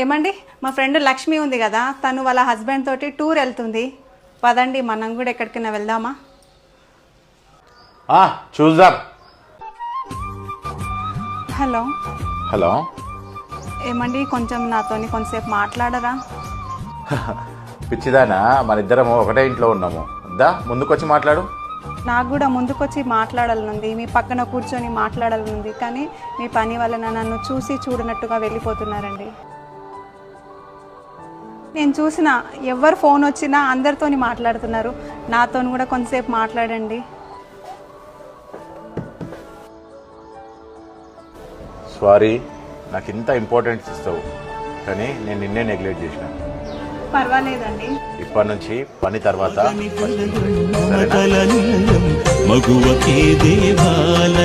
ఏమండి, మా ఫ్రెండ్ లక్ష్మి ఉంది కదా, తను వాళ్ళ హస్బెండ్ తోటి టూర్ వెళ్తుంది. పదండి మనం కూడా ఎక్కడికైనా వెళ్దామా? చూద్దాం. హలో హలో, ఏమండి, కొంచెం నాతోని కొంతసేపు మాట్లాడరా? పిచ్చిదానా, మన ఇద్దరము ఒకటే ఇంట్లో ఉన్నాము. దా ముందుకొచ్చి మాట్లాడు. నాకు కూడా ముందుకొచ్చి మాట్లాడాలనుంది, మీ పక్కన కూర్చొని మాట్లాడాలనుంది, కానీ మీ పని వలన నన్ను చూసి చూడనట్టుగా వెళ్ళిపోతున్నారండి. నేను చూసిన ఎవరు ఫోన్ వచ్చినా అందరితోని మాట్లాడుతున్నారు, నాతో కూడా కొంతసేపు మాట్లాడండి. సారీ, నాకు ఇంత ఇంపార్టెన్స్ ఇస్తావు, కానీ నేను నిన్నే నెగ్లెక్ట్ చేసిన. పర్వాలేదండి, ఇప్పటి నుంచి పని తర్వాత. మగువకే దేవాలయం